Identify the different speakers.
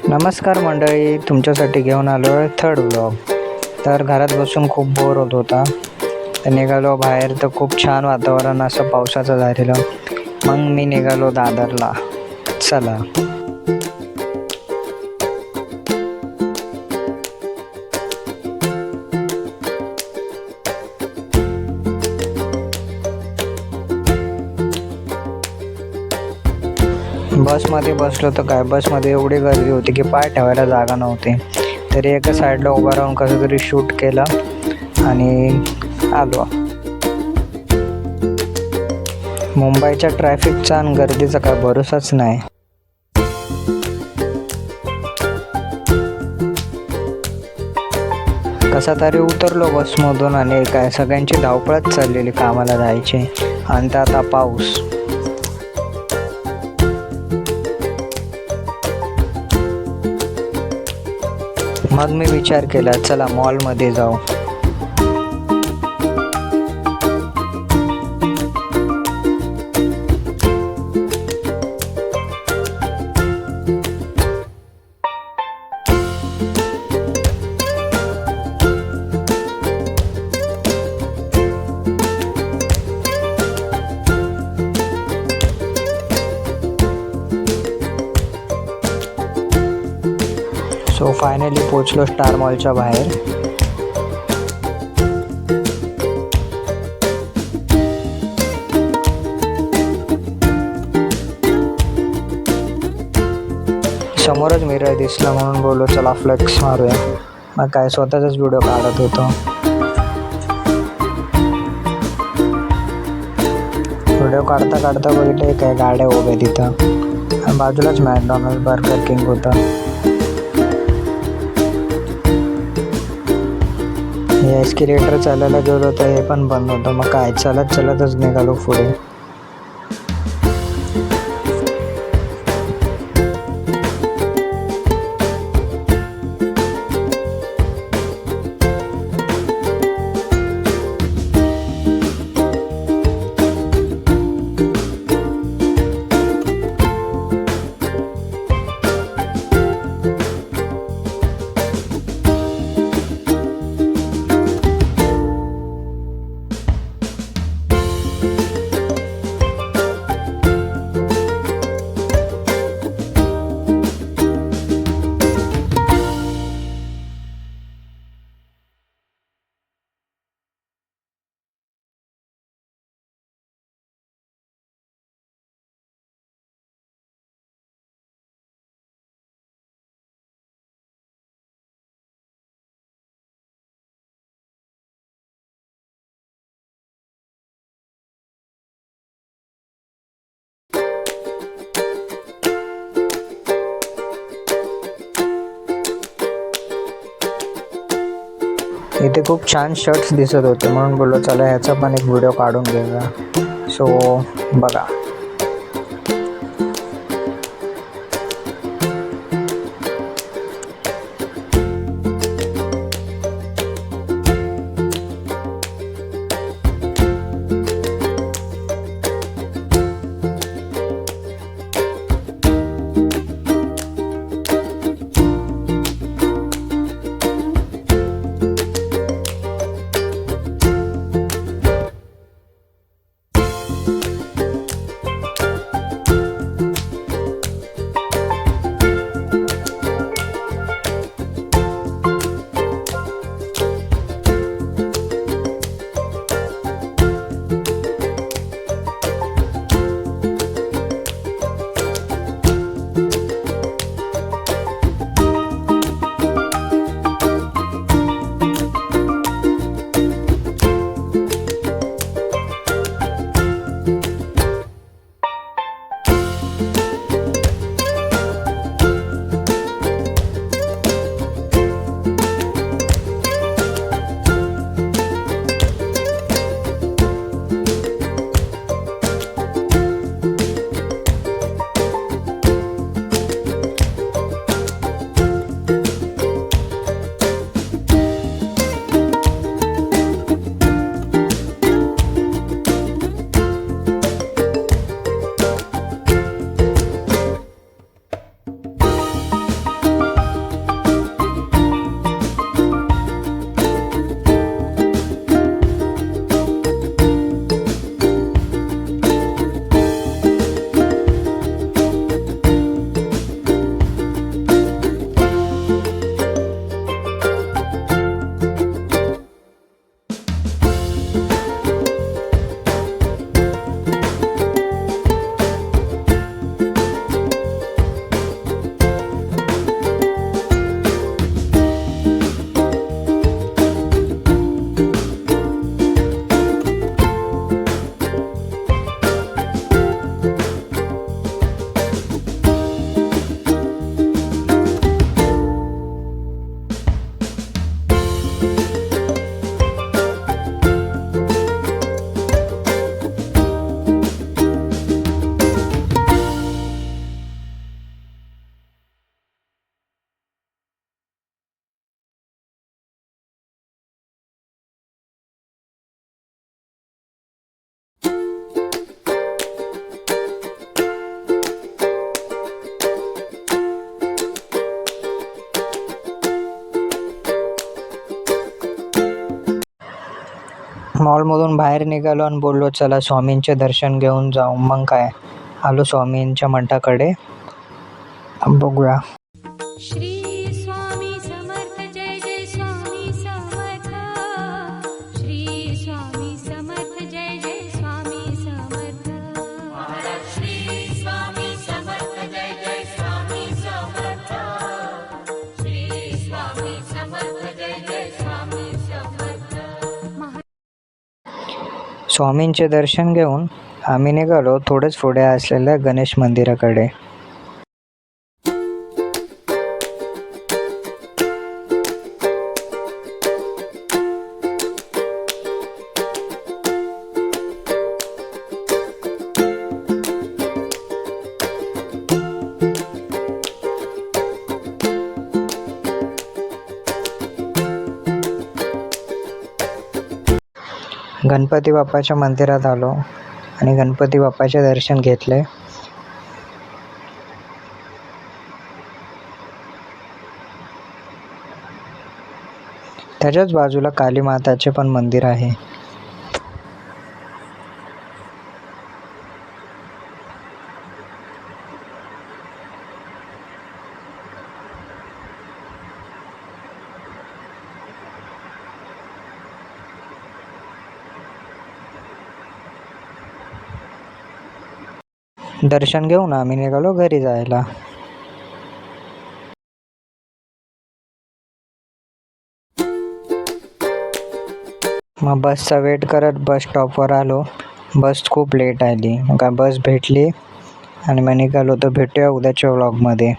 Speaker 1: नमस्कार मंडळी, तुमच्यासाठी घेऊन आलो आहे थर्ड व्लॉग. तर घरात बसून खूप बोर होत होता, तर निघालो बाहेर. तर खूप छान वातावरण असं पावसाचं झालेलं. मग मी निघालो दादरला. चला. बसमध्ये बसलो तर काय, बसमध्ये एवढी गर्दी होती की पाय ठेवायला जागा नव्हती. तरी एका साईडला उभा राहून कसं तरी शूट केलं आणि आलो. मुंबईच्या ट्रॅफिकचा आणि गर्दीचा काय भरोसाच नाही. कसा तरी उतरलो बसमधून आणि काय सगळ्यांची धावपळच चाललेली कामाला जायची, आणि त्यात आता पाऊस. मग मी विचार केला, चला मॉलमध्ये जाऊ. सो फायनली पोचलो स्टार मॉलच्या बाहेर. समोरच मिरर दिसला म्हणून बोललो चला फ्लेक्स मारूया. मग काय स्वतःचाच व्हिडिओ काढत होतो. व्हिडिओ काढता काढता बघितले काय गाड्या उभ्या तिथं, आणि बाजूलाच मॅकडॉनल्ड, बर्गर किंग होतं. हे एस्केलेटर चालायला गेलो तर हे पण बंद होतं. मग काय चलत चलतच निघालो पुढे. इथे खूप छान शर्ट्स दिसत होते म्हणून बोललो चला ह्याचा पण एक व्हिडिओ काढून घेऊया. सो बघा. मॉलमधून बाहेर निघालो आणि बोललो चला स्वामींचे दर्शन घेऊन जाऊ. मग काय आलो स्वामींच्या मठाकडे. बघूया.
Speaker 2: श्री स्वामी समर्थ जय जय स्वामी समर्थ. श्री स्वामी समर्थ जय जय स्वामी समर्थ. श्री स्वामी समर्थ जय जय स्वामी समर्थ. श्री स्वामी समर्थ जय जय स्वामी समर्थ.
Speaker 1: स्वामींचे दर्शन घेऊन आम्ही निघालो थोडेच पुढे असलेल्या गणेश मंदिराकडे. गणपती बाप्पाच्या मंदिरात आलो आणि गणपती बाप्पाचे दर्शन घेतले. त्याच्याच बाजूला काली माताचे पण मंदिर आहे. दर्शन घेऊन आम्ही निघालो घरी जायला. मग बसचा वेट करत बस स्टॉपवर आलो. बस खूप लेट आली. मग काय बस भेटली आणि मग निघालो. तर भेटूया उद्याच्या व्लॉगमध्ये.